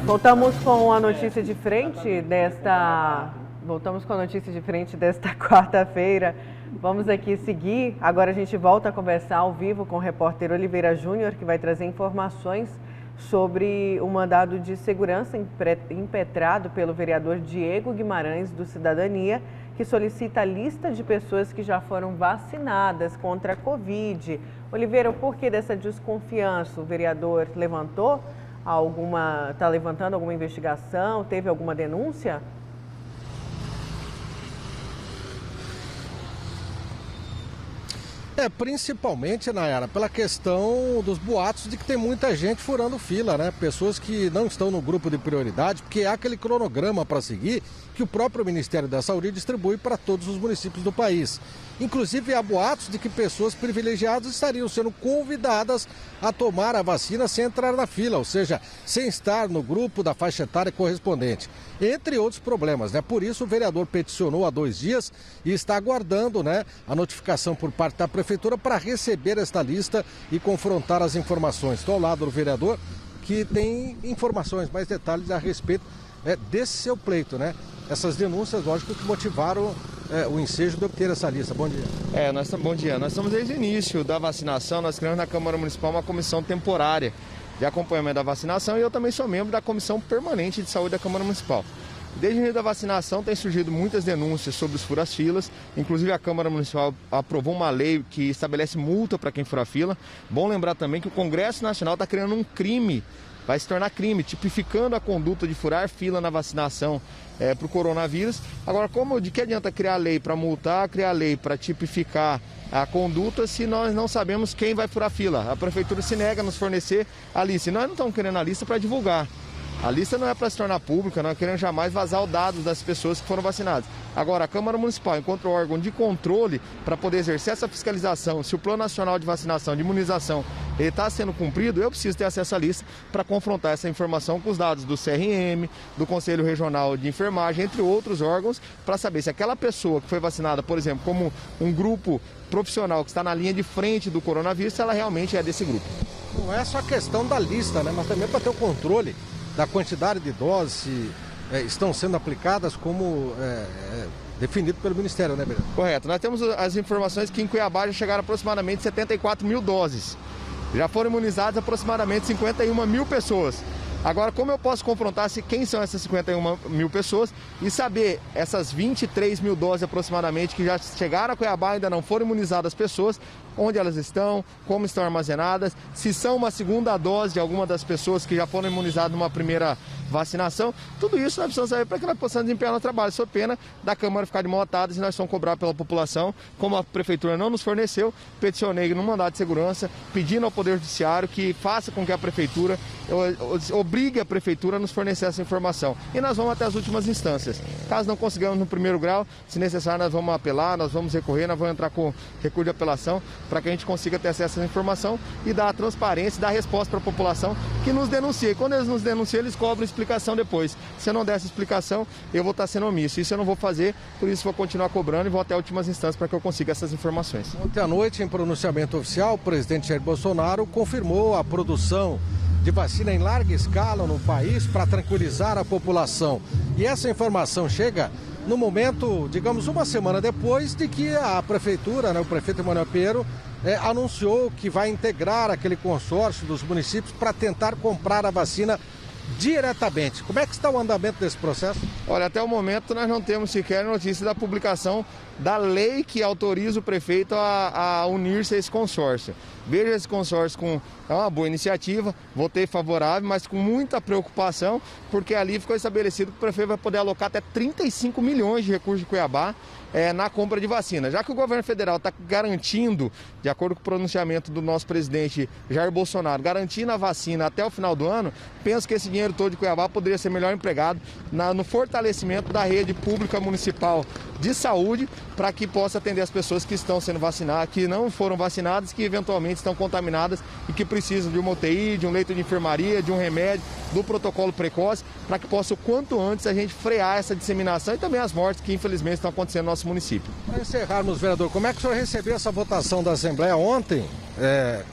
Voltamos com a notícia de frente desta quarta-feira. Vamos aqui seguir. Agora a gente volta a conversar ao vivo com o repórter Oliveira Júnior, que vai trazer informações sobre o mandado de segurança impetrado pelo vereador Diego Guimarães, do Cidadania, que solicita a lista de pessoas que já foram vacinadas contra a Covid. Oliveira, o porquê dessa desconfiança? O vereador está levantando alguma investigação? Teve alguma denúncia? Principalmente, Nayara, pela questão dos boatos de que tem muita gente furando fila, né? Pessoas que não estão no grupo de prioridade, porque há aquele cronograma para seguir que o próprio Ministério da Saúde distribui para todos os municípios do país. Inclusive, há boatos de que pessoas privilegiadas estariam sendo convidadas a tomar a vacina sem entrar na fila, ou seja, sem estar no grupo da faixa etária correspondente, entre outros problemas, né? Por isso, o vereador peticionou há 2 dias e está aguardando, né, a notificação por parte da prefeitura para receber esta lista e confrontar as informações. Estou ao lado do vereador, que tem informações, mais detalhes a respeito desse seu pleito, né? Essas denúncias, lógico, que motivaram o ensejo de obter essa lista. Bom dia. Bom dia. Nós estamos desde o início da vacinação, nós criamos na Câmara Municipal uma comissão temporária de acompanhamento da vacinação e eu também sou membro da Comissão Permanente de Saúde da Câmara Municipal. Desde o início da vacinação tem surgido muitas denúncias sobre os furas-filas, inclusive a Câmara Municipal aprovou uma lei que estabelece multa para quem fura fila. Bom lembrar também que o Congresso Nacional está criando um crime, vai se tornar crime, tipificando a conduta de furar fila na vacinação para o coronavírus. Agora, de que adianta criar lei para multar, criar lei para tipificar a conduta se nós não sabemos quem vai furar fila? A prefeitura se nega a nos fornecer a lista e nós não estamos querendo a lista para divulgar. A lista não é para se tornar pública, nós queremos jamais vazar os dados das pessoas que foram vacinadas. Agora, a Câmara Municipal, enquanto órgão de controle para poder exercer essa fiscalização, se o Plano Nacional de Vacinação, de Imunização, está sendo cumprido, eu preciso ter acesso à lista para confrontar essa informação com os dados do CRM, do Conselho Regional de Enfermagem, entre outros órgãos, para saber se aquela pessoa que foi vacinada, por exemplo, como um grupo profissional que está na linha de frente do coronavírus, se ela realmente é desse grupo. Não é só a questão da lista, né? Mas também para ter o controle da quantidade de doses se estão sendo aplicadas como definido pelo Ministério, né, Beira? Correto. Nós temos as informações que em Cuiabá já chegaram aproximadamente 74 mil doses. Já foram imunizadas aproximadamente 51 mil pessoas. Agora, como eu posso confrontar quem são essas 51 mil pessoas e saber essas 23 mil doses aproximadamente que já chegaram a Cuiabá e ainda não foram imunizadas pessoas, onde elas estão, como estão armazenadas, se são uma segunda dose de alguma das pessoas que já foram imunizadas numa primeira vacinação. Tudo isso nós precisamos saber para que nós possamos desempenhar nosso trabalho. Sou pena da Câmara ficar de mão atada e nós vamos cobrar pela população. Como a Prefeitura não nos forneceu, peticionei no mandado de segurança, pedindo ao Poder Judiciário que faça com que a Prefeitura obrigue a Prefeitura a nos fornecer essa informação. E nós vamos até as últimas instâncias. Caso não consigamos no primeiro grau, se necessário, nós vamos apelar, nós vamos recorrer, nós vamos entrar com recurso de apelação para que a gente consiga ter acesso a essa informação e dar a transparência, dar a resposta para a população que nos denuncia. E quando eles nos denunciam, eles cobram explicação depois. Se eu não der essa explicação, eu vou estar sendo omisso. Isso eu não vou fazer, por isso vou continuar cobrando e vou até as últimas instâncias para que eu consiga essas informações. Ontem à noite, em pronunciamento oficial, o presidente Jair Bolsonaro confirmou a produção de vacina em larga escala no país para tranquilizar a população. E essa informação chega no momento, digamos, uma semana depois de que a prefeitura, né, o prefeito Emanuel Pinheiro, anunciou que vai integrar aquele consórcio dos municípios para tentar comprar a vacina diretamente. Como é que está o andamento desse processo? Olha, até o momento nós não temos sequer notícia da publicação da lei que autoriza o prefeito a unir-se a esse consórcio. Vejo esse consórcio com uma boa iniciativa, votei favorável, mas com muita preocupação, porque ali ficou estabelecido que o prefeito vai poder alocar até 35 milhões de recursos de Cuiabá na compra de vacina. Já que o governo federal está garantindo, de acordo com o pronunciamento do nosso presidente Jair Bolsonaro, garantindo a vacina até o final do ano, penso que esse dinheiro todo de Cuiabá poderia ser melhor empregado no fortalecimento da rede pública municipal de saúde, para que possa atender as pessoas que estão sendo vacinadas, que não foram vacinadas, que eventualmente estão contaminadas e que precisam de uma UTI, de um leito de enfermaria, de um remédio, do protocolo precoce, para que possa o quanto antes a gente frear essa disseminação e também as mortes que infelizmente estão acontecendo no nosso município. Para encerrarmos, vereador, como é que o senhor recebeu essa votação da Assembleia ontem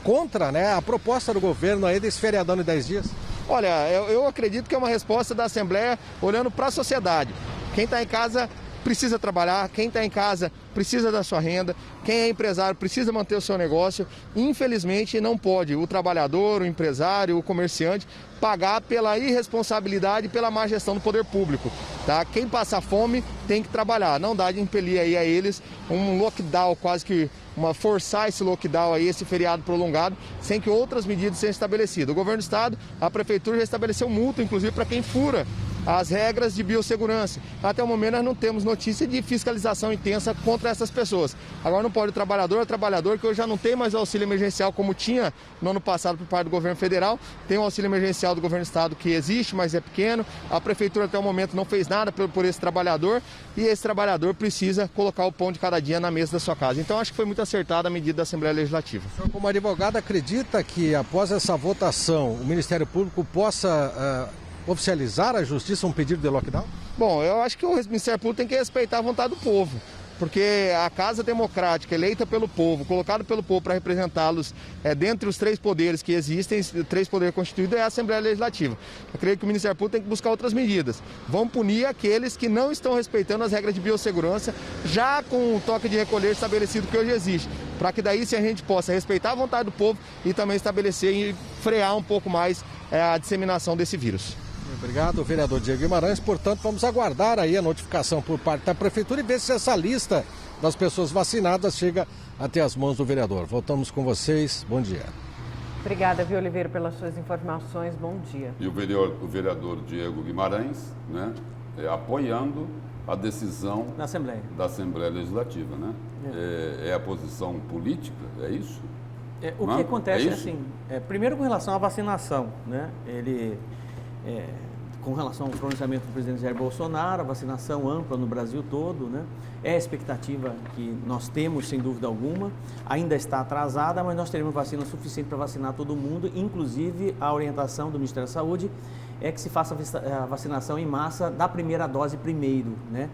contra, né, a proposta do governo aí desse feriadão de 10 dias? Olha, eu acredito que é uma resposta da Assembleia olhando para a sociedade. Quem está em casa precisa trabalhar, quem está em casa precisa da sua renda, quem é empresário precisa manter o seu negócio. Infelizmente não pode o trabalhador, o empresário, o comerciante pagar pela irresponsabilidade e pela má gestão do poder público. Tá? Quem passa fome tem que trabalhar, não dá de impelir aí a eles um lockdown, quase que forçar esse lockdown aí, esse feriado prolongado, sem que outras medidas sejam estabelecidas. O governo do estado, a prefeitura já estabeleceu multa, inclusive para quem fura as regras de biossegurança. Até o momento nós não temos notícia de fiscalização intensa contra essas pessoas. Agora não pode o trabalhador que hoje já não tem mais o auxílio emergencial como tinha no ano passado por parte do governo federal, tem o auxílio emergencial do governo do estado que existe, mas é pequeno. A prefeitura até o momento não fez nada por esse trabalhador e esse trabalhador precisa colocar o pão de cada dia na mesa da sua casa. Então acho que foi muito acertada a medida da Assembleia Legislativa. O senhor, como advogado, acredita que após essa votação o Ministério Público possa oficializar à Justiça um pedido de lockdown? Bom, eu acho que o Ministério Público tem que respeitar a vontade do povo, porque a Casa Democrática, eleita pelo povo, colocada pelo povo para representá-los dentre os 3 poderes que existem, 3 poderes constituídos, é a Assembleia Legislativa. Eu creio que o Ministério Público tem que buscar outras medidas. Vão punir aqueles que não estão respeitando as regras de biossegurança, já com o toque de recolher estabelecido que hoje existe, para que daí se a gente possa respeitar a vontade do povo e também estabelecer e frear um pouco mais a disseminação desse vírus. Obrigado, vereador Diego Guimarães. Portanto, vamos aguardar aí a notificação por parte da Prefeitura e ver se essa lista das pessoas vacinadas chega até as mãos do vereador. Voltamos com vocês. Bom dia. Obrigada, Vio Oliveira, pelas suas informações. Bom dia. E o vereador Diego Guimarães, né, apoiando a decisão da Assembleia Legislativa, né? É a posição política, é isso? O que acontece assim, primeiro com relação à vacinação, né? Com relação ao pronunciamento do presidente Jair Bolsonaro, a vacinação ampla no Brasil todo, né? É a expectativa que nós temos, sem dúvida alguma, ainda está atrasada, mas nós teremos vacina suficiente para vacinar todo mundo, inclusive a orientação do Ministério da Saúde é que se faça a vacinação em massa da primeira dose primeiro, né?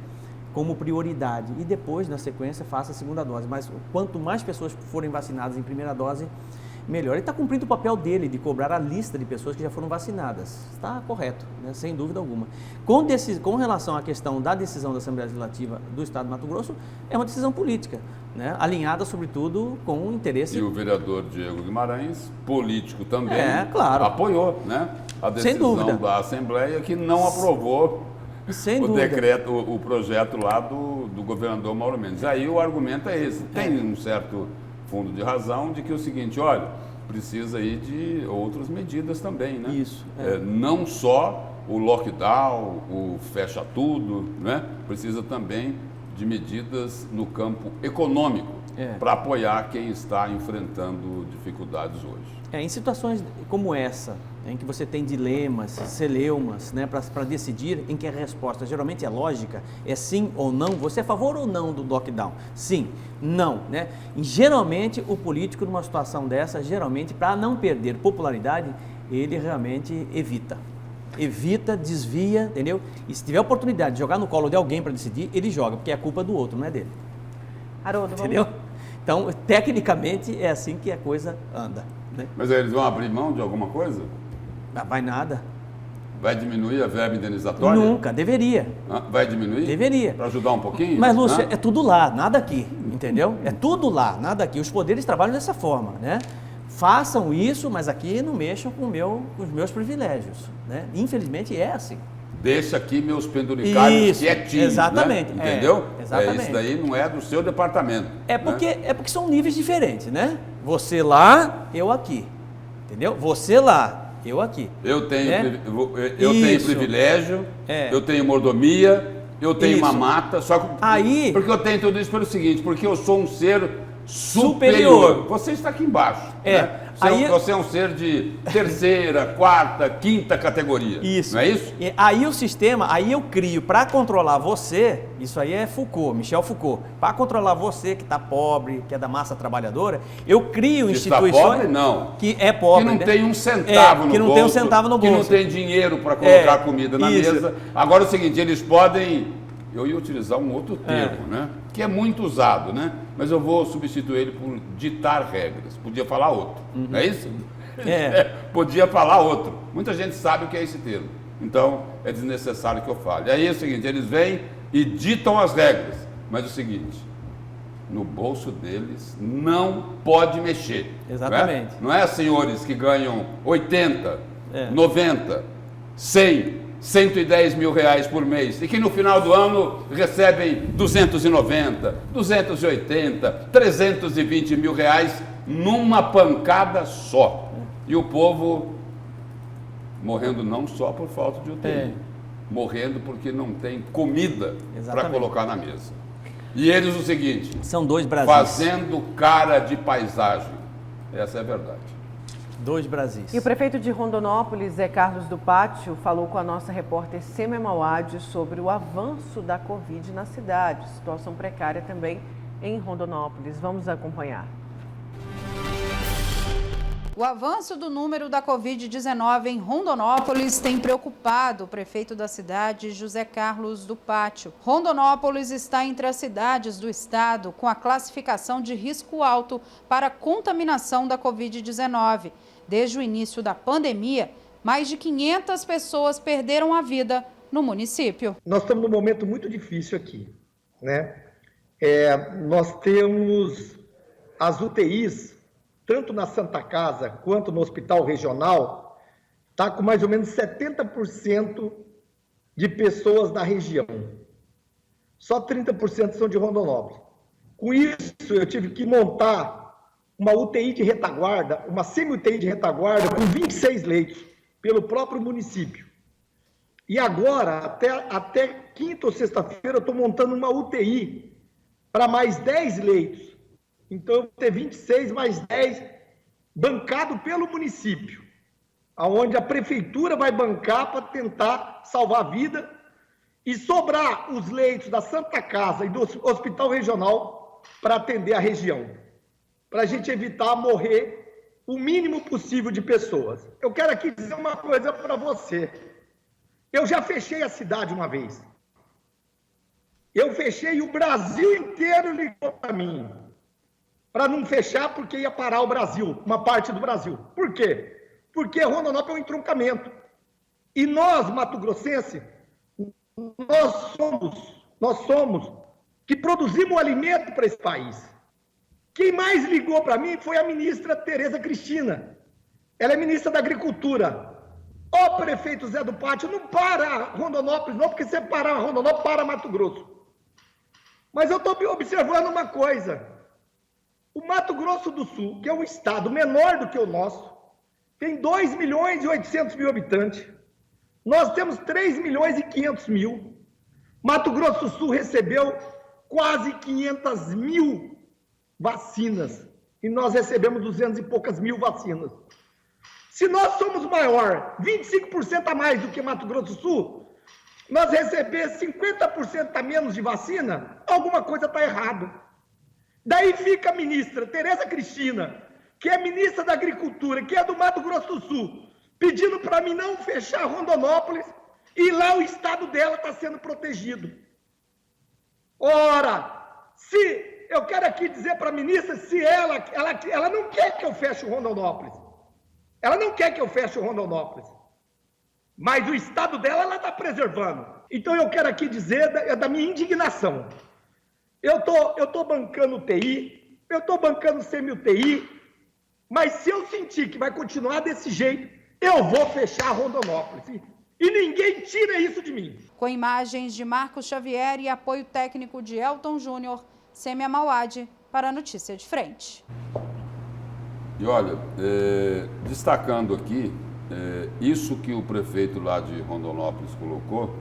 Como prioridade, e depois, na sequência, faça a segunda dose. Mas quanto mais pessoas forem vacinadas em primeira dose, melhor. Ele está cumprindo o papel dele de cobrar a lista de pessoas que já foram vacinadas. Está correto, né? Sem dúvida alguma. Com relação à questão da decisão da Assembleia Legislativa do Estado de Mato Grosso, é uma decisão política, né? Alinhada, sobretudo, com o interesse... E o vereador Diego Guimarães, político também, claro, apoiou, né, a decisão da Assembleia que não aprovou decreto, o projeto lá do governador Mauro Mendes. Aí o argumento é esse. Tem um certo fundo de razão de que é o seguinte, olha, precisa aí de outras medidas também, né? Isso. Não só o lockdown, o fecha tudo, né? Precisa também de medidas no campo econômico para apoiar quem está enfrentando dificuldades hoje. Em situações como essa, em que você tem dilemas, celeumas, né, para decidir, em que a resposta geralmente é lógica, é sim ou não, você é a favor ou não do lockdown? Sim, não, né? E geralmente o político numa situação dessa, geralmente para não perder popularidade, ele realmente evita, desvia, entendeu? E se tiver a oportunidade de jogar no colo de alguém para decidir, ele joga, porque é culpa do outro, não é dele. Haroldo, entendeu? Então, tecnicamente, é assim que a coisa anda, né? Mas aí eles vão abrir mão de alguma coisa? Não vai nada. Vai diminuir a verba indenizatória? Nunca, deveria. Vai diminuir? Deveria. Para ajudar um pouquinho? Mas, Lúcia, é tudo lá, nada aqui, entendeu? É tudo lá, nada aqui. Os poderes trabalham dessa forma, né? Façam isso, mas aqui não mexam com os meus privilégios, né? Infelizmente é assim. Deixa aqui meus penduricários quietinhos, exatamente, né? Entendeu? Exatamente. Isso daí não é do seu departamento. É porque são níveis diferentes, né? Você lá, eu aqui, entendeu? Você lá, eu aqui. Eu tenho privilégio, eu tenho mordomia, eu tenho uma mata, só que porque eu tenho tudo isso pelo seguinte, porque eu sou um ser superior. Você está aqui embaixo. Né? Você é um ser de terceira, quarta, quinta categoria. Isso. Não é isso? E aí o sistema, aí eu crio para controlar você, isso aí é Foucault, Michel Foucault. Para controlar você que está pobre, que é da massa trabalhadora, eu crio instituições... Está pobre, não. Que é pobre. Que não tem um centavo no bolso. Que não tem um centavo no bolso. Que não tem dinheiro para colocar comida na mesa. Agora é o seguinte, eles podem... Eu ia utilizar um outro termo, né? Que é muito usado, né? Mas eu vou substituir ele por ditar regras. Podia falar outro, não é isso? Podia falar outro. Muita gente sabe o que é esse termo. Então, é desnecessário que eu fale. Aí é o seguinte, eles vêm e ditam as regras. Mas é o seguinte, no bolso deles não pode mexer. Exatamente. Não é senhores que ganham 80, 90, 100, 110 mil reais por mês e que no final do ano recebem 290, 280, 320 mil reais numa pancada só. E o povo morrendo não só por falta de UTI, morrendo porque não tem comida para colocar na mesa. E eles o seguinte, são dois Brasis, fazendo cara de paisagem. Essa é a verdade. Dois Brasis. E o prefeito de Rondonópolis, Zé Carlos do Pátio, falou com a nossa repórter Sêmia Mauad sobre o avanço da Covid na cidade. Situação precária também em Rondonópolis. Vamos acompanhar. O avanço do número da Covid-19 em Rondonópolis tem preocupado o prefeito da cidade, José Carlos do Pátio. Rondonópolis está entre as cidades do estado com a classificação de risco alto para contaminação da Covid-19. Desde o início da pandemia, mais de 500 pessoas perderam a vida no município. Nós estamos num momento muito difícil aqui, né? Nós temos as UTIs, tanto na Santa Casa quanto no Hospital Regional, está com mais ou menos 70% de pessoas da região. Só 30% são de Rondonópolis. Com isso, eu tive que montar uma UTI de retaguarda, uma semi-UTI de retaguarda com 26 leitos, pelo próprio município. E agora, até quinta ou sexta-feira, eu estou montando uma UTI para mais 10 leitos. Então, eu vou ter 26 mais 10 bancado pelo município, onde a prefeitura vai bancar para tentar salvar a vida e sobrar os leitos da Santa Casa e do Hospital Regional para atender a região, para a gente evitar morrer o mínimo possível de pessoas. Eu quero aqui dizer uma coisa para você. Eu já fechei a cidade uma vez. Eu fechei e o Brasil inteiro ligou para mim. Para não fechar, porque ia parar o Brasil, uma parte do Brasil. Por quê? Porque Rondonópolis é um entroncamento. E nós, mato-grossenses, nós somos que produzimos o alimento para esse país. Quem mais ligou para mim foi a ministra Tereza Cristina. Ela é ministra da Agricultura. Ó, prefeito Zé do Pátio, não para Rondonópolis não, porque se parar Rondonópolis, para Mato Grosso. Mas eu estou observando uma coisa. O Mato Grosso do Sul, que é um estado menor do que o nosso, tem 2 milhões e 800 mil habitantes. Nós temos 3 milhões e 500 mil. Mato Grosso do Sul recebeu quase 500 mil vacinas. E nós recebemos 200 e poucas mil vacinas. Se nós somos maior, 25% a mais do que Mato Grosso do Sul, nós receber 50% a menos de vacina, alguma coisa está errado. Daí fica a ministra Tereza Cristina, que é ministra da Agricultura, que é do Mato Grosso do Sul, pedindo para mim não fechar Rondonópolis e lá o estado dela está sendo protegido. Ora, se eu quero aqui dizer para a ministra, se ela não quer que eu feche o Rondonópolis, ela não quer que eu feche o Rondonópolis, mas o estado dela ela está preservando. Então eu quero aqui dizer da minha indignação. Eu tô bancando UTI, eu estou bancando semi-UTI, mas se eu sentir que vai continuar desse jeito, eu vou fechar Rondonópolis. E ninguém tira isso de mim. Com imagens de Marcos Xavier e apoio técnico de Elton Júnior, Sêmia Mauad para a Notícia de Frente. E olha, destacando aqui, isso que o prefeito lá de Rondonópolis colocou,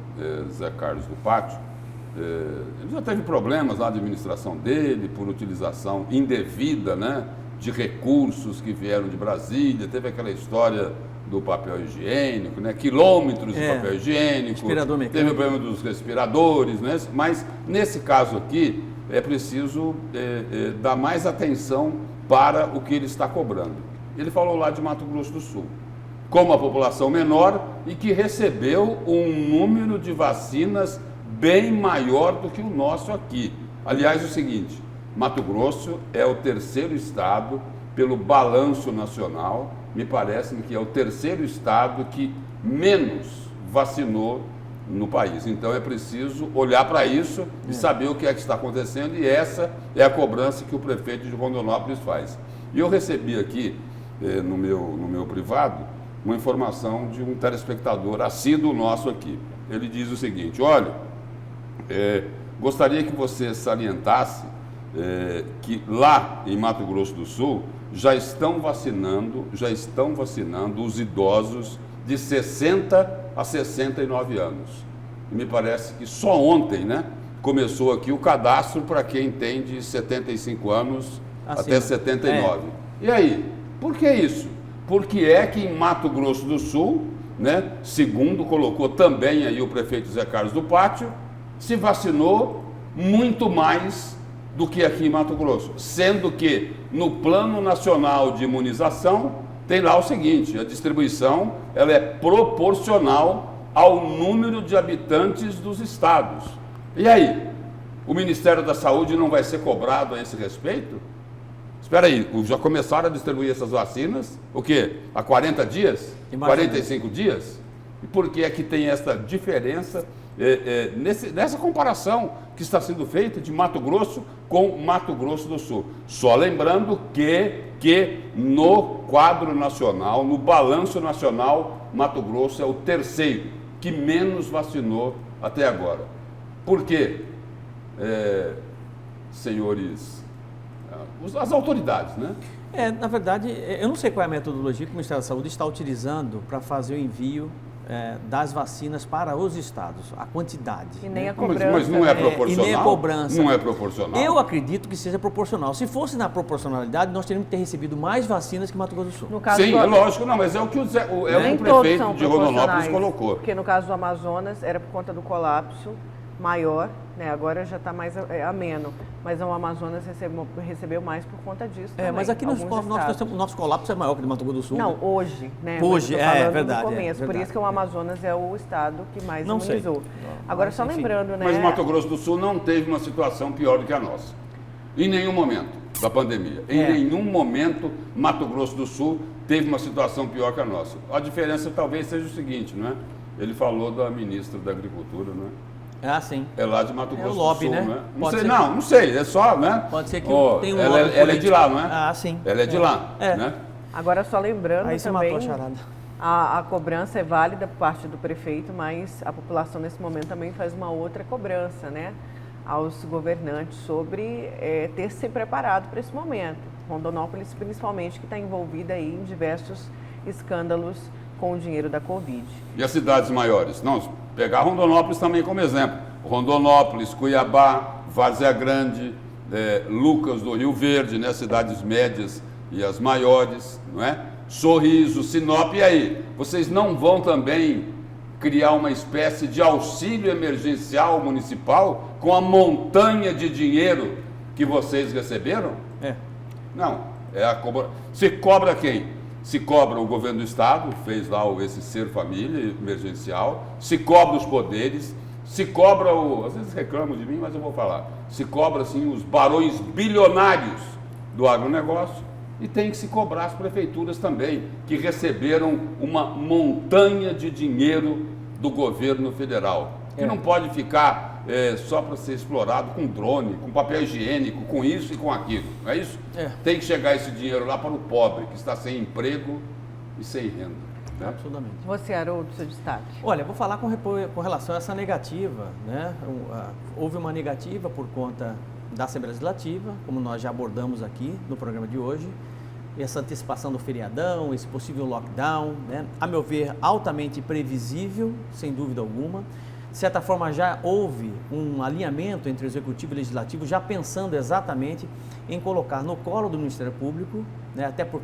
Zé Carlos do Pátio, ele já teve problemas na administração dele por utilização indevida, né, de recursos que vieram de Brasília. Teve aquela história do papel higiênico, né, quilômetros de papel higiênico, teve o problema dos respiradores, né, mas nesse caso aqui é preciso dar mais atenção para o que ele está cobrando. Ele falou lá de Mato Grosso do Sul, com uma população menor e que recebeu um número de vacinas bem maior do que o nosso aqui. Aliás, o seguinte, Mato Grosso é o terceiro estado, pelo balanço nacional, me parece que é o terceiro estado que menos vacinou no país. Então é preciso olhar para isso e saber o que é que está acontecendo, e essa é a cobrança que o prefeito de Rondonópolis faz. E eu recebi aqui, no meu privado, uma informação de um telespectador assíduo nosso aqui. Ele diz o seguinte: olha, gostaria que você salientasse que lá em Mato Grosso do Sul já estão vacinando os idosos de 60 a 69 anos. E me parece que só ontem, né, começou aqui o cadastro para quem tem de 75 anos até 79. E aí, por que isso? Porque é que em Mato Grosso do Sul, né, segundo colocou também aí o prefeito Zé Carlos do Pátio, se vacinou muito mais do que aqui em Mato Grosso, sendo que no Plano Nacional de Imunização tem lá o seguinte: a distribuição ela é proporcional ao número de habitantes dos estados. E aí, o Ministério da Saúde não vai ser cobrado a esse respeito? Espera aí, já começaram a distribuir essas vacinas, o quê? Há 40 dias? 45 dias? E por que é que tem essa diferença nessa comparação que está sendo feita de Mato Grosso com Mato Grosso do Sul? Só lembrando que no quadro nacional, no balanço nacional, Mato Grosso é o terceiro que menos vacinou até agora. Por quê? Senhores, as autoridades, né? Na verdade, eu não sei qual é a metodologia que o Ministério da Saúde está utilizando para fazer o envio das vacinas para os estados, a quantidade. E nem a cobrança. Mas não é proporcional? E nem a cobrança. Não é proporcional? Eu acredito que seja proporcional. Se fosse na proporcionalidade, nós teríamos que ter recebido mais vacinas que Mato Grosso do Sul. No caso sim, é lógico, não, mas é o que o prefeito de Rondonópolis colocou. Porque no caso do Amazonas era por conta do colapso maior, né? Agora já está mais ameno, mas o Amazonas recebeu mais por conta disso também. Mas aqui o nosso colapso é maior que o do Mato Grosso do Sul. Não, hoje, né? Hoje, é verdade. No começo, por isso que o Amazonas é o estado que mais imunizou. Agora, só lembrando, né? Mas o Mato Grosso do Sul não teve uma situação pior do que a nossa. Em nenhum momento da pandemia. Em nenhum momento Mato Grosso do Sul teve uma situação pior que a nossa. A diferença talvez seja o seguinte, não é? Ele falou da ministra da Agricultura, não é? Sim. É lá de Mato Grosso lobby, do Sul, né? Não sei, é só, né? Pode ser que tenha um lobby ela é de lá, não é? Sim. Ela é de lá, né? Agora, só lembrando aí você também, matou a charada. A cobrança é válida por parte do prefeito, mas a população nesse momento também faz uma outra cobrança, né? Aos governantes sobre ter se preparado para esse momento. Rondonópolis, principalmente, que está envolvida aí em diversos escândalos com o dinheiro da Covid. E as cidades maiores? Não, pegar Rondonópolis também como exemplo. Rondonópolis, Cuiabá, Várzea Grande, Lucas do Rio Verde, né? Cidades médias e as maiores, não é? Sorriso, Sinop, e aí? Vocês não vão também criar uma espécie de auxílio emergencial municipal com a montanha de dinheiro que vocês receberam? Não, se cobra quem? Se cobra o governo do estado, fez lá esse Ser Família emergencial, se cobra os poderes, se cobra às vezes reclamam de mim, mas eu vou falar, se cobra assim os barões bilionários do agronegócio, e tem que se cobrar as prefeituras também, que receberam uma montanha de dinheiro do governo federal, que não pode ficar só para ser explorado com drone, com papel higiênico, com isso e com aquilo, não é isso? Tem que chegar esse dinheiro lá para o pobre, que está sem emprego e sem renda. Né? Absolutamente. Você, Haroldo, seu destaque? Olha, vou falar com relação a essa negativa, né? Houve uma negativa por conta da Assembleia Legislativa, como nós já abordamos aqui no programa de hoje, essa antecipação do feriadão, esse possível lockdown, né? A meu ver, altamente previsível, sem dúvida alguma. De certa forma, já houve um alinhamento entre o Executivo e o Legislativo, já pensando exatamente em colocar no colo do Ministério Público, né, até por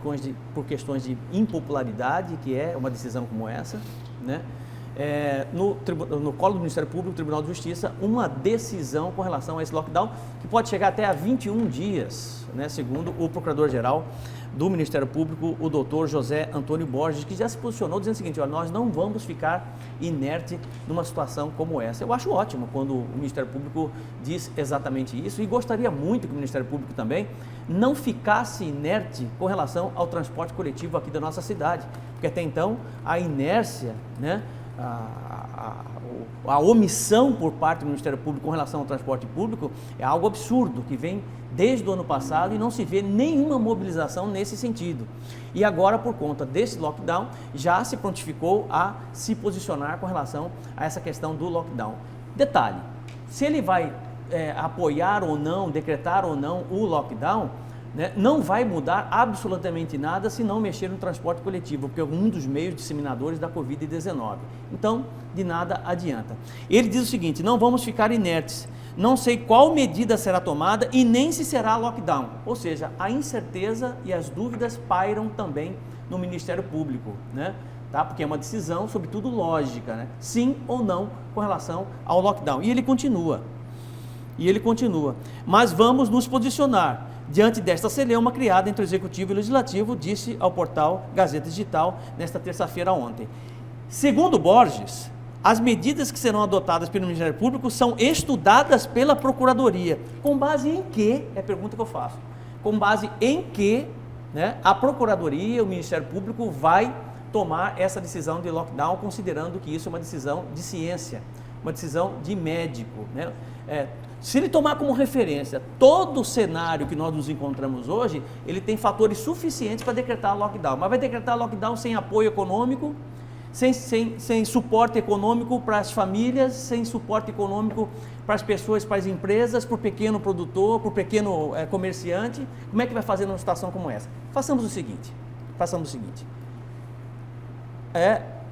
questões de impopularidade, que é uma decisão como essa, né, no colo do Ministério Público, Tribunal de Justiça, uma decisão com relação a esse lockdown, que pode chegar até a 21 dias, né, segundo o Procurador-Geral do Ministério Público, o doutor José Antônio Borges, que já se posicionou dizendo o seguinte: olha, nós não vamos ficar inerte numa situação como essa. Eu acho ótimo quando o Ministério Público diz exatamente isso, e gostaria muito que o Ministério Público também não ficasse inerte com relação ao transporte coletivo aqui da nossa cidade, porque até então a inércia, né, a omissão por parte do Ministério Público com relação ao transporte público é algo absurdo, que vem desde o ano passado e não se vê nenhuma mobilização nesse sentido. E agora, por conta desse lockdown, já se prontificou a se posicionar com relação a essa questão do lockdown. Detalhe, se ele vai apoiar ou não, decretar ou não o lockdown, né, não vai mudar absolutamente nada se não mexer no transporte coletivo, porque é um dos meios disseminadores da Covid-19. Então, de nada adianta. Ele diz o seguinte: não vamos ficar inertes, não sei qual medida será tomada e nem se será lockdown. Ou seja, a incerteza e as dúvidas pairam também no Ministério Público, né? Tá? Porque é uma decisão, sobretudo lógica, né? Sim ou não com relação ao lockdown. E ele continua, mas vamos nos posicionar diante desta celeuma criada entre o Executivo e o Legislativo, disse ao portal Gazeta Digital nesta terça-feira ontem. Segundo Borges, as medidas que serão adotadas pelo Ministério Público são estudadas pela Procuradoria. Com base em quê? É a pergunta que eu faço. Com base em quê, né, a Procuradoria, o Ministério Público vai tomar essa decisão de lockdown, considerando que isso é uma decisão de ciência, uma decisão de médico, né? Se ele tomar como referência todo o cenário que nós nos encontramos hoje, ele tem fatores suficientes para decretar lockdown, mas vai decretar lockdown sem apoio econômico, sem suporte econômico para as famílias, sem suporte econômico para as pessoas, para as empresas, para o pequeno produtor, para o pequeno comerciante. Como é que vai fazer numa situação como essa? Façamos o seguinte,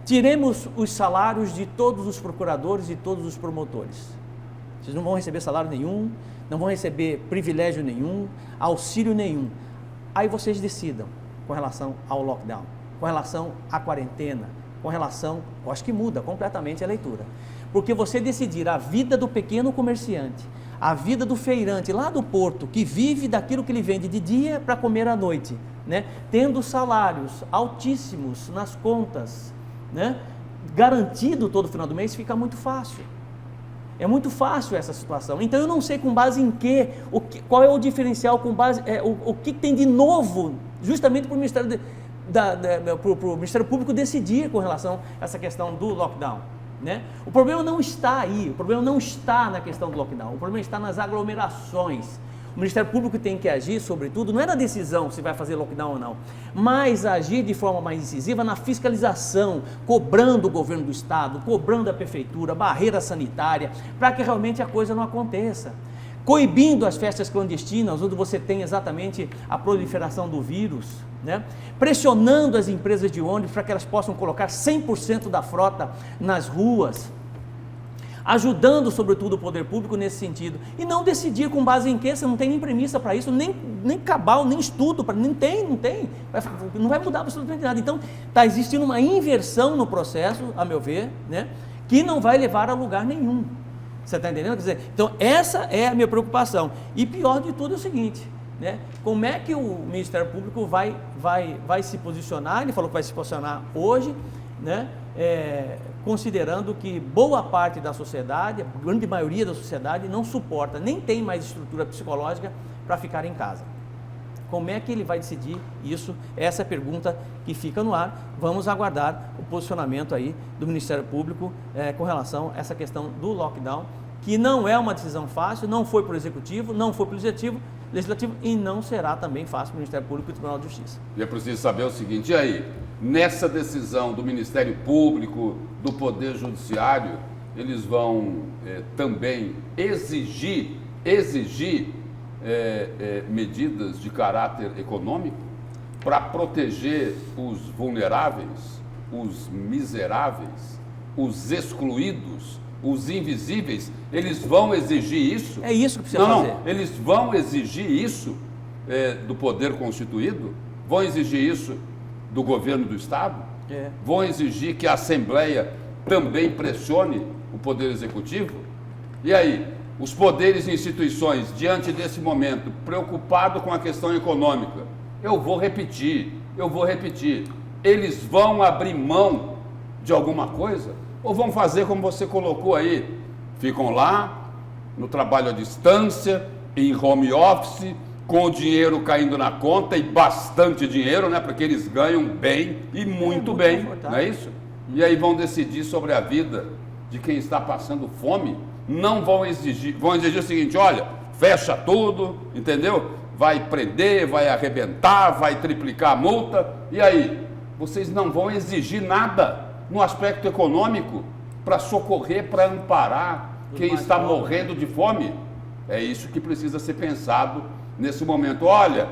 tiremos os salários de todos os procuradores e todos os promotores. Vocês não vão receber salário nenhum, não vão receber privilégio nenhum, auxílio nenhum. Aí vocês decidam com relação ao lockdown, com relação à quarentena, com relação, eu acho que muda completamente a leitura. Porque você decidir a vida do pequeno comerciante, a vida do feirante lá do porto, que vive daquilo que ele vende de dia para comer à noite, né? Tendo salários altíssimos nas contas, né? Garantido todo final do mês, fica muito fácil. É muito fácil essa situação. Então eu não sei com base em quê, qual é o diferencial, com base, o que tem de novo, justamente para o Ministério, pro Ministério Público decidir com relação a essa questão do lockdown, né? O problema não está aí, o problema não está na questão do lockdown, o problema está nas aglomerações. O Ministério Público tem que agir, sobretudo, não é na decisão se vai fazer lockdown ou não, mas agir de forma mais incisiva na fiscalização, cobrando o governo do estado, cobrando a prefeitura, barreira sanitária, para que realmente a coisa não aconteça. Coibindo as festas clandestinas, onde você tem exatamente a proliferação do vírus, né? Pressionando as empresas de ônibus para que elas possam colocar 100% da frota nas ruas, ajudando sobretudo o poder público nesse sentido, e não decidir com base em quê, você não tem nem premissa para isso, nem cabal, nem estudo, não vai mudar absolutamente nada. Então está existindo uma inversão no processo, a meu ver, né, que não vai levar a lugar nenhum. Você está entendendo? Quer dizer, então essa é a minha preocupação. E pior de tudo é o seguinte, né, como é que o Ministério Público vai se posicionar? Ele falou que vai se posicionar hoje, né, considerando que boa parte da sociedade, a grande maioria da sociedade não suporta, nem tem mais estrutura psicológica para ficar em casa. Como é que ele vai decidir isso? Essa é a pergunta que fica no ar. Vamos aguardar o posicionamento aí do Ministério Público com relação a essa questão do lockdown, que não é uma decisão fácil, não foi para o Executivo, não foi para o Legislativo e não será também fácil para o Ministério Público e o Tribunal de Justiça. E é preciso saber o seguinte, e aí, nessa decisão do Ministério Público, do Poder Judiciário, eles vão também exigir medidas de caráter econômico para proteger os vulneráveis, os miseráveis, os excluídos, os invisíveis. Eles vão exigir isso? É isso que precisa fazer. Não, eles vão exigir isso do poder constituído? Vão exigir isso do governo do Estado? Vão exigir que a Assembleia também pressione o Poder Executivo? E aí, os poderes e instituições, diante desse momento, preocupados com a questão econômica, eu vou repetir, eles vão abrir mão de alguma coisa? Ou vão fazer como você colocou aí? Ficam lá, no trabalho à distância, em home office, com o dinheiro caindo na conta, e bastante dinheiro, né? Porque eles ganham bem e muito bem, não é isso? E aí vão decidir sobre a vida de quem está passando fome? Não vão exigir o seguinte: olha, fecha tudo, entendeu? Vai prender, vai arrebentar, vai triplicar a multa. E aí? Vocês não vão exigir nada no aspecto econômico para socorrer, para amparar quem está morrendo de fome? É isso que precisa ser pensado nesse momento. Olha,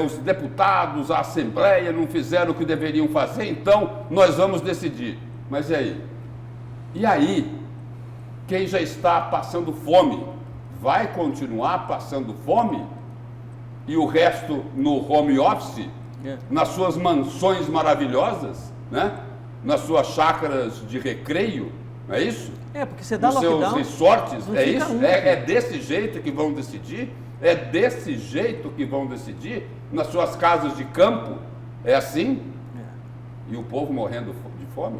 os deputados, a Assembleia não fizeram o que deveriam fazer, então nós vamos decidir. Mas e aí? E aí? Quem já está passando fome vai continuar passando fome? E o resto no home office, nas suas mansões maravilhosas, né? Nas suas chácaras de recreio, não é isso? Porque você dá nos lockdown, seus resorts, é isso? É desse jeito que vão decidir? É desse jeito que vão decidir? Nas suas casas de campo? É assim? E o povo morrendo de fome?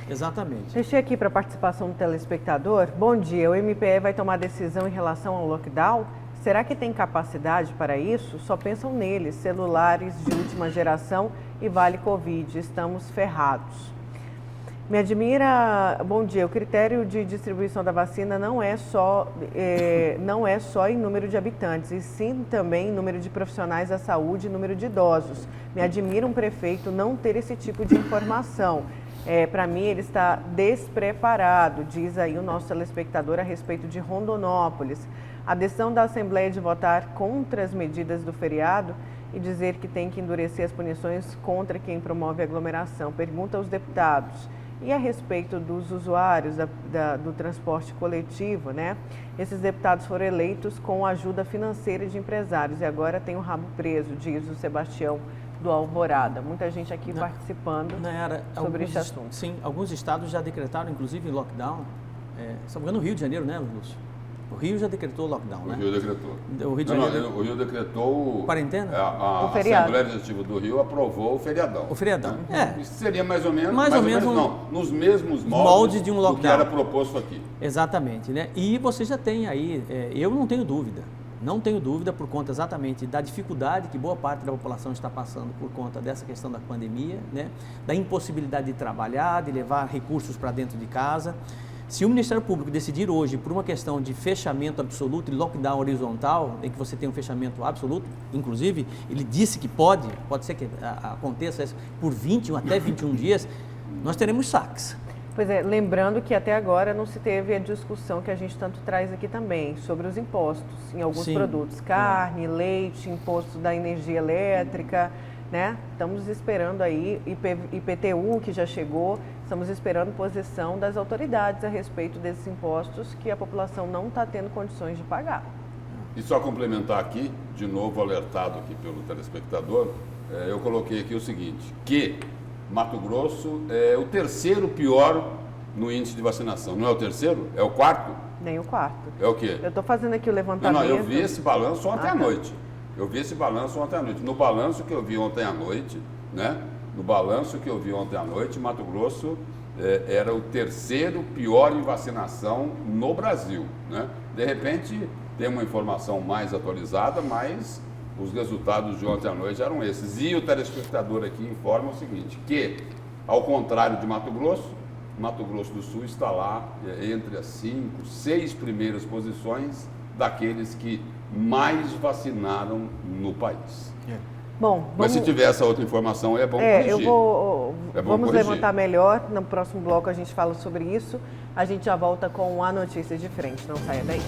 Exatamente. Deixei aqui para a participação do telespectador. Bom dia, o MPE vai tomar decisão em relação ao lockdown? Será que tem capacidade para isso? Só pensam neles, celulares de última geração e vale Covid. Estamos ferrados. Me admira, bom dia, o critério de distribuição da vacina não é só em número de habitantes, e sim também em número de profissionais da saúde e número de idosos. Me admira um prefeito não ter esse tipo de informação. Para mim, ele está despreparado, diz aí o nosso telespectador a respeito de Rondonópolis. A decisão da Assembleia de votar contra as medidas do feriado e dizer que tem que endurecer as punições contra quem promove aglomeração. Pergunta aos deputados. E a respeito dos usuários do transporte coletivo, né? Esses deputados foram eleitos com ajuda financeira de empresários e agora tem o rabo preso, diz o Sebastião do Alvorada. Muita gente aqui participando sobre esse assunto. Sim, alguns estados já decretaram, inclusive, lockdown. Se não me engano, no Rio de Janeiro, né, Lúcio? O Rio já decretou lockdown, né? O Rio decretou. O Rio de Janeiro... o Rio decretou... Quarentena? A Assembleia Legislativa do Rio aprovou o feriadão. O feriadão, Isso seria mais ou menos... nos mesmos moldes de um lockdown. Do que era proposto aqui. Exatamente, né? E você já tem aí... eu não tenho dúvida por conta exatamente da dificuldade que boa parte da população está passando por conta dessa questão da pandemia, né? Da impossibilidade de trabalhar, de levar recursos para dentro de casa. Se o Ministério Público decidir hoje por uma questão de fechamento absoluto e lockdown horizontal, em que você tem um fechamento absoluto, inclusive ele disse que pode ser que aconteça isso por 20 até 21 dias, nós teremos saques. Pois é, lembrando que até agora não se teve a discussão que a gente tanto traz aqui também, sobre os impostos em alguns produtos, carne, leite, imposto da energia elétrica, né? Estamos esperando aí, IPTU que já chegou, estamos esperando posição das autoridades a respeito desses impostos que a população não está tendo condições de pagar. E só complementar aqui, de novo alertado aqui pelo telespectador, eu coloquei aqui o seguinte, que Mato Grosso é o terceiro pior no índice de vacinação. Não é o terceiro? É o quarto? Nem o quarto. É o quê? Eu estou fazendo aqui o levantamento. Não, eu vi esse balanço ontem à noite. No balanço que eu vi ontem à noite, né? Mato Grosso era o terceiro pior em vacinação no Brasil, né? De repente, tem uma informação mais atualizada, mas os resultados de ontem à noite eram esses. E o telespectador aqui informa o seguinte, que, ao contrário de Mato Grosso do Sul está lá entre as 5, 6 primeiras posições daqueles que mais vacinaram no país. Bom, mas se tiver essa outra informação, é bom corrigir. Vamos levantar melhor. No próximo bloco a gente fala sobre isso. A gente já volta com a notícia de frente. Não saia daí.